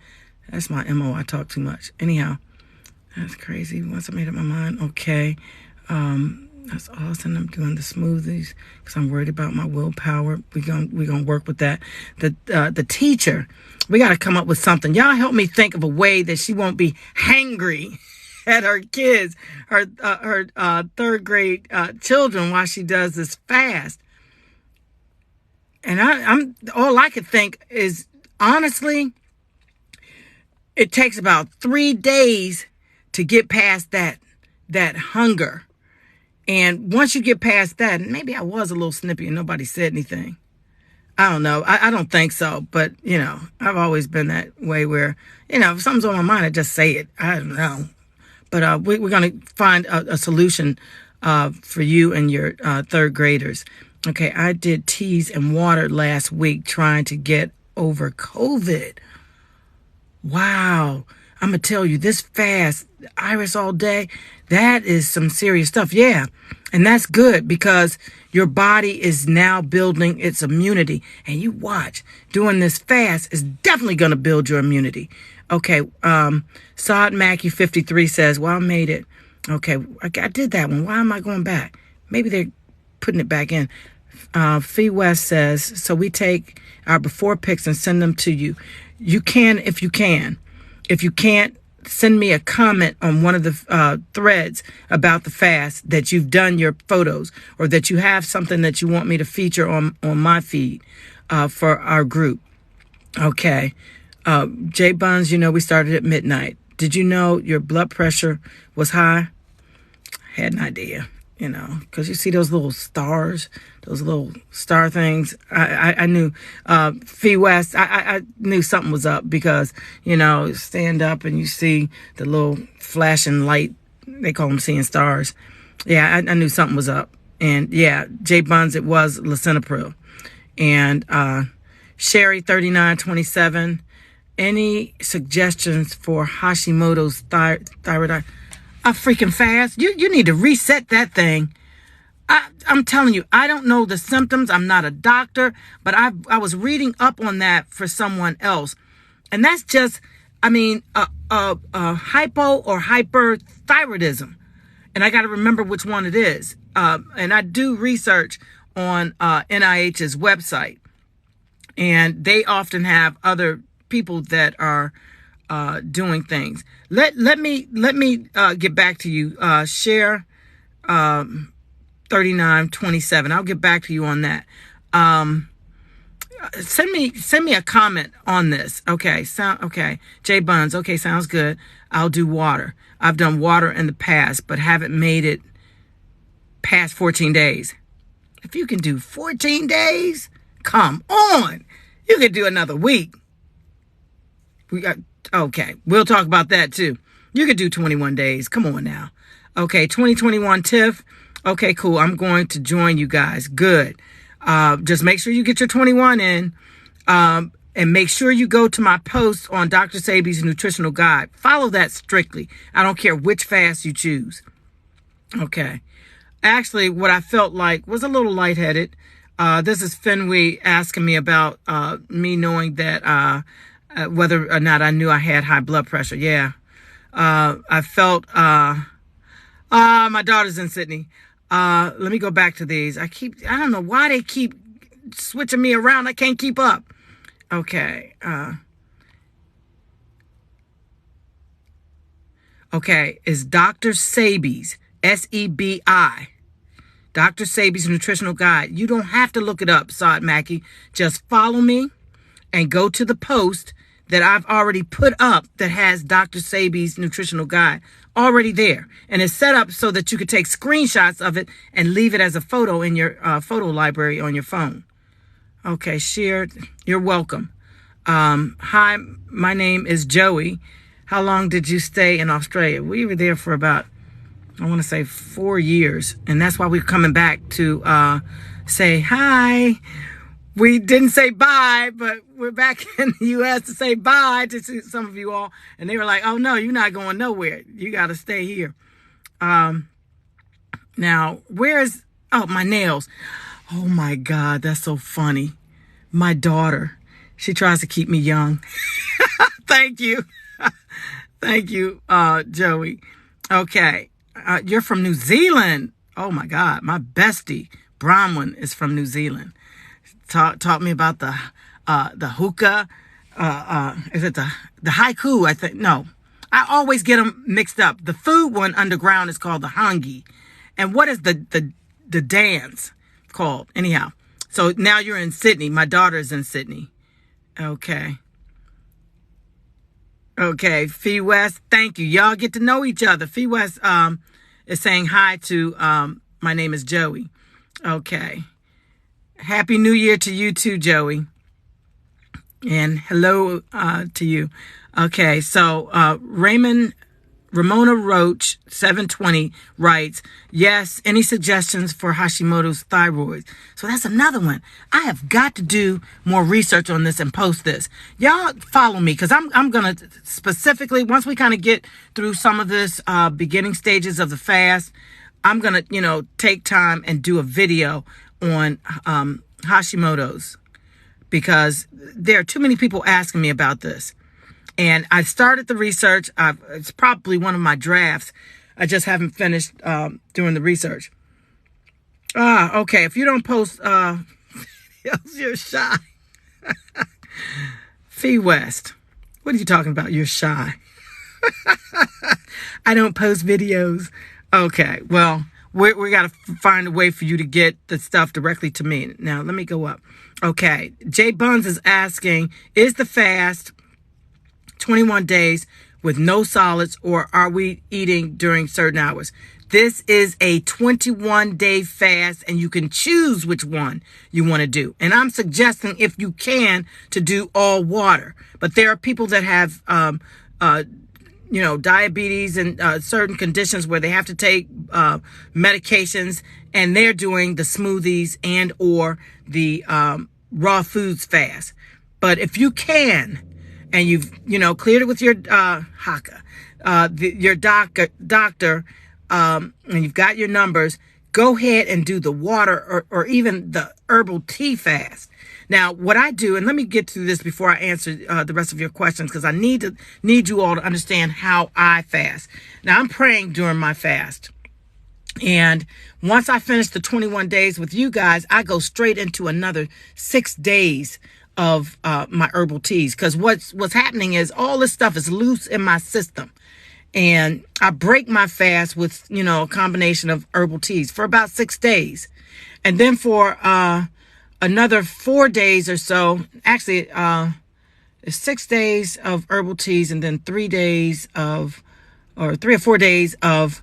that's my MO. I talk too much. Anyhow, that's crazy. Once I made up my mind, okay. That's awesome. I'm doing the smoothies because I'm worried about my willpower. We're gonna work with that. The teacher, we got to come up with something. Y'all help me think of a way that she won't be hangry at her kids, her third grade children while she does this fast. And I'm all I could think is, honestly, it takes about 3 days to get past that hunger. And once you get past that, maybe I was a little snippy and nobody said anything. I don't know. I don't think so. But, I've always been that way where, if something's on my mind, I just say it. I don't know. But we're going to find a solution for you and your third graders. Okay, I did teas and water last week trying to get over COVID. Wow. I'm going to tell you, this fast, Iris all day, that is some serious stuff. Yeah. And that's good because your body is now building its immunity. And you watch, doing this fast is definitely going to build your immunity. Okay. Saad Mackey 53 says, well, I made it. Okay. I did that one. Why am I going back? Maybe they're putting it back in. Fee West says, so we take our before pics and send them to you. You can if you can. If you can't, send me a comment on one of the threads about the fast that you've done your photos or that you have something that you want me to feature on my feed for our group. Okay. Jay Buns, we started at midnight. Did you know your blood pressure was high? I had an idea. Because you see those little stars, those little star things. I knew, Fee West, I knew something was up because, stand up and you see the little flashing light. They call them seeing stars. Yeah, I knew something was up. And yeah, Jay Buns, it was lisinopril. And Sherry 3927, any suggestions for Hashimoto's thyroid? A freaking fast. You need to reset that thing. I'm telling you, I don't know the symptoms. I'm not a doctor, but I was reading up on that for someone else. And that's just, hypo or hyperthyroidism. And I got to remember which one it is. And I do research on NIH's website. And they often have other people that are doing things. Let me get back to you. Share 3927. I'll get back to you on that. Send me a comment on this. Okay. Okay. Jay Buns. Okay. Sounds good. I'll do water. I've done water in the past, but haven't made it past 14 days. If you can do 14 days, come on. You can do another week. Okay, we'll talk about that too. You could do 21 days. Come on now. Okay, 2021 TIFF. Okay, cool. I'm going to join you guys. Good. Just make sure you get your 21 in. And make sure you go to my post on Dr. Sebi's nutritional guide. Follow that strictly. I don't care which fast you choose. Okay. Actually, what I felt like was a little lightheaded. This is Fenway asking me about me knowing that whether or not I knew I had high blood pressure. Yeah. I felt, my daughter's in Sydney. Let me go back to these. I don't know why they keep switching me around. I can't keep up. Okay. Okay. Is Dr. Sebi's SEBI. Dr. Sebi's Nutritional Guide. You don't have to look it up, Saad Mackey. Just follow me and go to the post that I've already put up that has Dr. Sebi's Nutritional Guide already there. And it's set up so that you could take screenshots of it and leave it as a photo in your photo library on your phone. Okay, shared. You're welcome. Hi, my name is Joey. How long did you stay in Australia? We were there for about, I want to say 4 years. And that's why we're coming back to say hi. We didn't say bye, but we're back in the U.S. to say bye to some of you all. And they were like, oh, no, you're not going nowhere. You got to stay here. Now, my nails. Oh, my God, that's so funny. My daughter, she tries to keep me young. Thank you. Thank you, Joey. Okay. You're from New Zealand. Oh, my God. My bestie, Bronwyn, is from New Zealand. Taught me about the hookah. Is it the haiku? I think. No. I always get them mixed up. The food one underground is called the hangi. And what is the dance called? Anyhow. So now you're in Sydney. My daughter's in Sydney. Okay. Okay, Fee West, thank you. Y'all get to know each other. Fee West is saying hi to, my name is Joey. Okay. Happy New Year to you too, Joey. And hello to you. Okay, so Ramona Roach, 720, writes, yes, any suggestions for Hashimoto's thyroid? So that's another one. I have got to do more research on this and post this. Y'all follow me because I'm going to specifically, once we kind of get through some of this beginning stages of the fast, I'm going to, take time and do a video on Hashimoto's because there are too many people asking me about this. And I started the research. It's probably one of my drafts. I just haven't finished doing the research. Okay. If you don't post you're shy. Fee West. What are you talking about? You're shy. I don't post videos. Okay. Well, we got to find a way for you to get the stuff directly to me. Now, let me go up. Okay. Jay Buns is asking, is the fast 21 days with no solids, or are we eating during certain hours? This is a 21-day fast, and you can choose which one you want to do. And I'm suggesting, if you can, to do all water. But there are people that have, diabetes and certain conditions where they have to take medications, and they're doing the smoothies and or the raw foods fast. But if you can, and you've, cleared it with your haka, your doctor, and you've got your numbers, go ahead and do the water or even the herbal tea fast. Now, what I do, and let me get through this before I answer the rest of your questions, because I need you all to understand how I fast. Now, I'm praying during my fast. And once I finish the 21 days with you guys, I go straight into another 6 days of my herbal teas, because what's happening is all this stuff is loose in my system, and I break my fast with a combination of herbal teas for about 6 days, and then for another 4 days or so, actually 6 days of herbal teas, and then 3 or 4 days of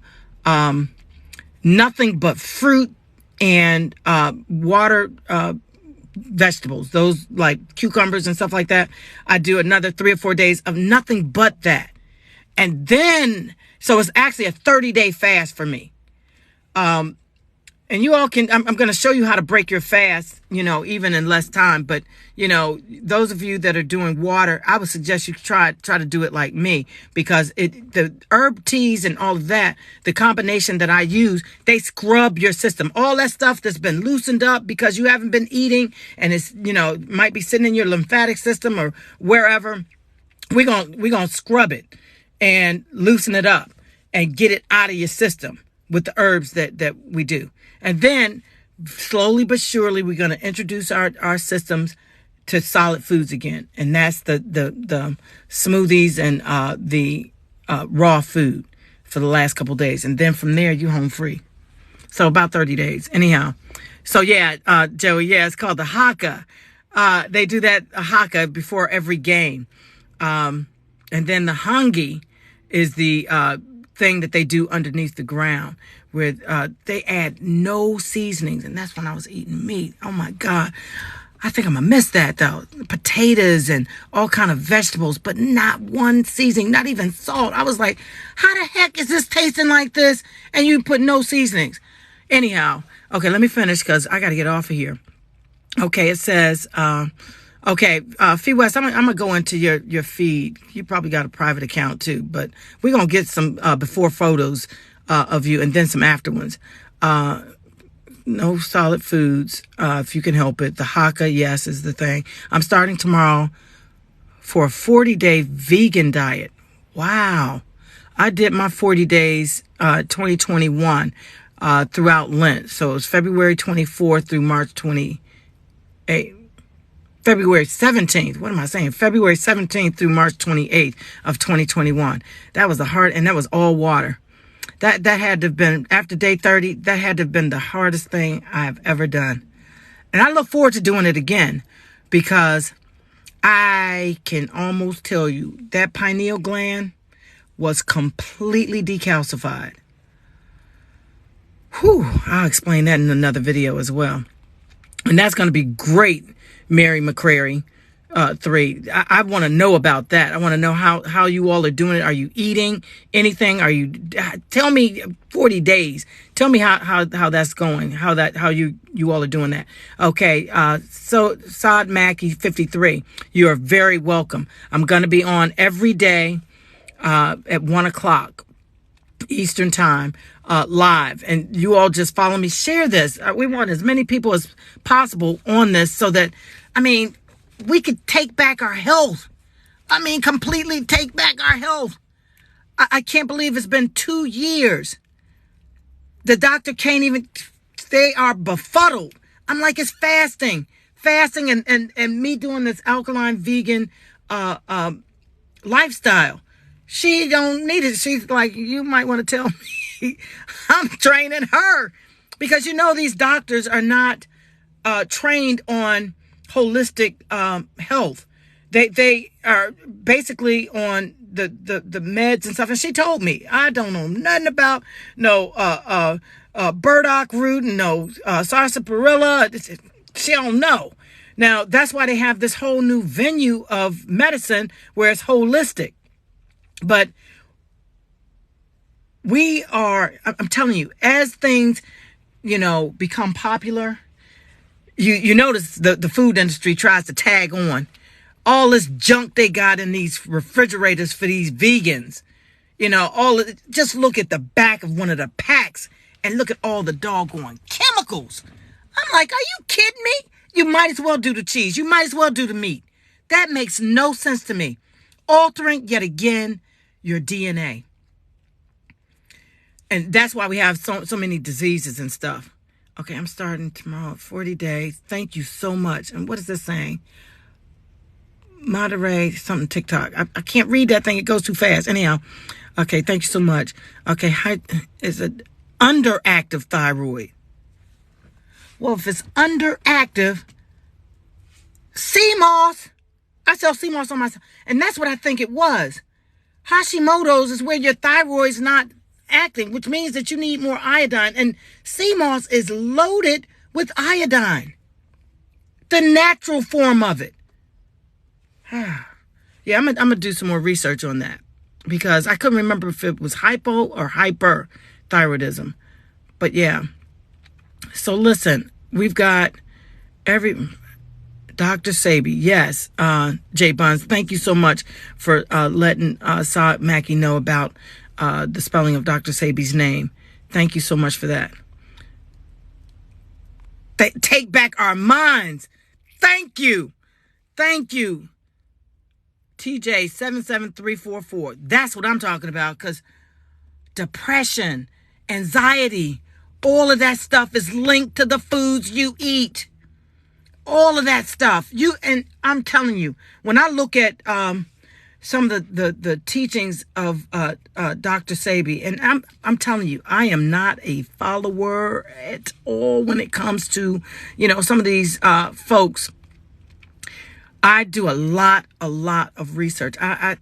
nothing but fruit and water vegetables, those like cucumbers and stuff like that. I do another 3 or 4 days of nothing but that. And then, so it's actually a 30-day fast for me. And you all can, I'm going to show you how to break your fast, even in less time. But, those of you that are doing water, I would suggest you try to do it like me, because the herb teas and all of that, the combination that I use, they scrub your system. All that stuff that's been loosened up because you haven't been eating, and it's, might be sitting in your lymphatic system or wherever. We're going to scrub it and loosen it up and get it out of your system with the herbs that we do. And then slowly but surely, we're going to introduce our systems to solid foods again. And that's the smoothies and the raw food for the last couple days. And then from there, you home free. So about 30 days. Anyhow. So yeah, Joey, yeah, it's called the haka. They do that haka before every game. And then the hangi is the thing that they do underneath the ground where they add no seasonings. And that's when I was eating meat. Oh my God. I think I'm gonna miss that though. Potatoes and all kind of vegetables, but not one seasoning, not even salt. I was like, how the heck is this tasting like this? And you put no seasonings. Anyhow, okay, let me finish because I got to get off of here. Okay, it says, Fee West, I'm gonna go into your feed. You probably got a private account too, but we're gonna get some before photos of you and then some after ones. No solid foods, if you can help it. The haka, yes, is the thing. I'm starting tomorrow for a 40-day vegan diet. Wow. I did my 40 days 2021 throughout Lent. So it was February 24th through March 28th. February 17th. What am I saying? February 17th through March 28th of 2021. That was and that was all water. That had to have been, after day 30, that had to have been the hardest thing I have ever done. And I look forward to doing it again because I can almost tell you that pineal gland was completely decalcified. Whew, I'll explain that in another video as well. And that's going to be great, Mary McCrary. 3. I want to know about that. I want to know how you all are doing it. Are you eating anything? Tell me 40 days. Tell me how that's going. How you all are doing that. Okay. So Saad Mackey 53. You are very welcome. I'm going to be on every day, at 1:00 Eastern time, live, and you all just follow me. Share this. We want as many people as possible on this so that, we could take back our health. Completely take back our health. I can't believe it's been 2 years. The doctor can't even, they are befuddled. I'm like, it's fasting and me doing this alkaline vegan, lifestyle. She don't need it. She's like, you might want to tell me I'm training her because these doctors are not, trained on holistic health. They are basically on the meds and stuff. And she told me, I don't know nothing about burdock root and no sarsaparilla. She don't know. Now that's why they have this whole new venue of medicine where it's holistic. But I'm telling you, as things, become popular, You notice the food industry tries to tag on all this junk they got in these refrigerators for these vegans. Just look at the back of one of the packs and look at all the doggone chemicals. I'm like, are you kidding me? You might as well do the cheese. You might as well do the meat. That makes no sense to me. Altering yet again your DNA. And that's why we have so many diseases and stuff. Okay, I'm starting tomorrow, 40 days. Thank you so much. And what is this saying? Moderate something TikTok. I can't read that thing. It goes too fast. Anyhow, okay, thank you so much. Okay, is it underactive thyroid? Well, if it's underactive, CMOS. I sell CMOS on myself. And that's what I think it was. Hashimoto's is where your thyroid's not acting, which means that you need more iodine. And CMOS is loaded with iodine, the natural form of it. Yeah, I'm gonna do some more research on that because I couldn't remember if it was hypo or hyperthyroidism. But yeah, so listen, we've got Dr. Sebi, yes, Jay Buns, thank you so much for letting Saad Mackey know about the spelling of Dr. Sebi's name. Thank you so much for that. Take back our minds. Thank you. Thank you. TJ 77344. That's what I'm talking about, because depression, anxiety, all of that stuff is linked to the foods you eat. All of that stuff. And I'm telling you, when I look at some of the teachings of Dr. Sebi, and I'm telling you, I am not a follower at all when it comes to, some of these folks. I do a lot of research. I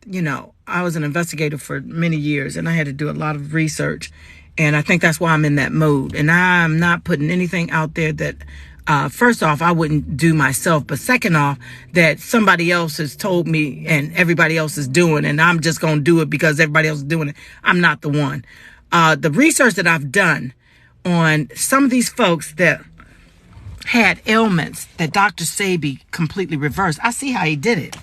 was an investigator for many years, and I had to do a lot of research, and I think that's why I'm in that mode. And I'm not putting anything out there that, first off, I wouldn't do myself, but second off, that somebody else has told me and everybody else is doing, and I'm just going to do it because everybody else is doing it. I'm not the one. The research that I've done on some of these folks that had ailments that Dr. Sebi completely reversed, I see how he did it.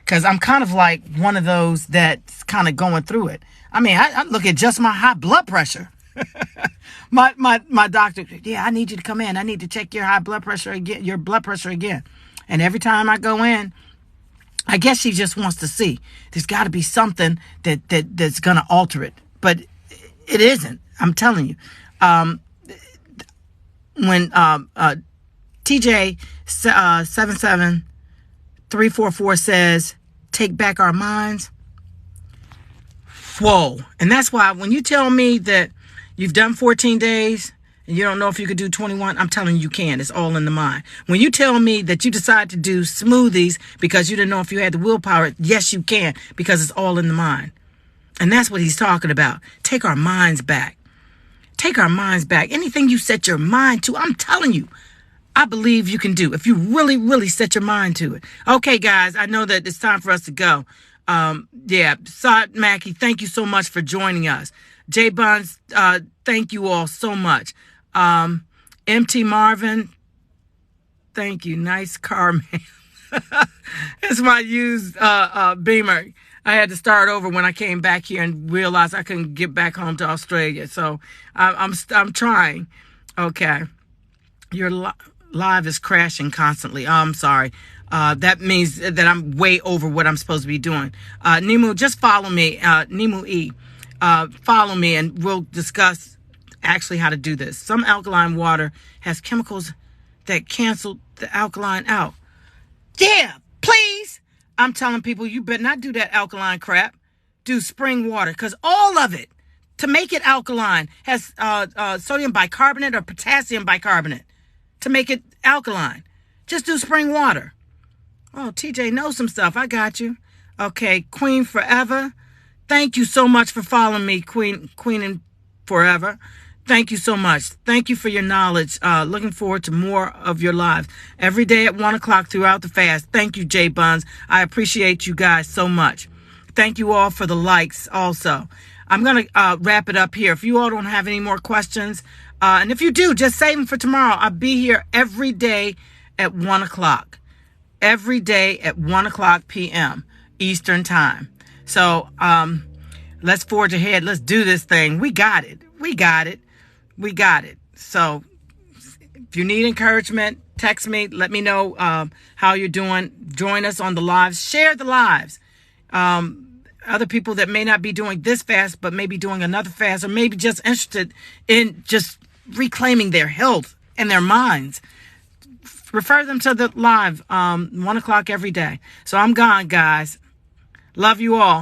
Because I'm kind of like one of those that's kind of going through it. I mean, I look at just my high blood pressure. my doctor, yeah, I need you to come in. I need to check your blood pressure again. And every time I go in, I guess she just wants to see. There's got to be something that's going to alter it. But it isn't. I'm telling you. When TJ 77344 says, take back our minds. Whoa. And that's why when you tell me that you've done 14 days and you don't know if you could do 21, I'm telling you can. It's all in the mind. When you tell me that you decide to do smoothies because you didn't know if you had the willpower, yes, you can, because it's all in the mind. And that's what he's talking about. Take our minds back. Take our minds back. Anything you set your mind to, I'm telling you, I believe you can do if you really, really set your mind to it. Okay, guys, I know that it's time for us to go. Saad Mackey, thank you so much for joining us. Jay Buns, thank you all so much. MT Marvin, thank you. Nice car, man. It's my used Beamer. I had to start over when I came back here and realized I couldn't get back home to Australia. So I'm trying. Okay. Your live is crashing constantly. Oh, I'm sorry. That means that I'm way over what I'm supposed to be doing. Nemu, just follow me. Nemu E. Follow me and we'll discuss actually how to do this. Some alkaline water has chemicals that cancel the alkaline out. Yeah, please. I'm telling people you better not do that alkaline crap. Do spring water, because all of it, to make it alkaline, has sodium bicarbonate or potassium bicarbonate to make it alkaline. Just do spring water. Oh, TJ knows some stuff. I got you. Okay, Queen Forever. Thank you so much for following me, Queen and Forever. Thank you so much. Thank you for your knowledge. Looking forward to more of your lives every day at 1 o'clock throughout the fast. Thank you, Jay Buns. I appreciate you guys so much. Thank you all for the likes also. I'm going to wrap it up here. If you all don't have any more questions, and if you do, just save them for tomorrow. I'll be here every day at 1 o'clock. Every day at 1 o'clock p.m. Eastern time. So let's forge ahead. Let's do this thing. We got it. We got it. We got it. So if you need encouragement, text me. Let me know how you're doing. Join us on the lives. Share the lives. Other people that may not be doing this fast, but maybe doing another fast, or maybe just interested in just reclaiming their health and their minds. Refer them to the live 1 o'clock every day. So I'm gone, guys. Love you all.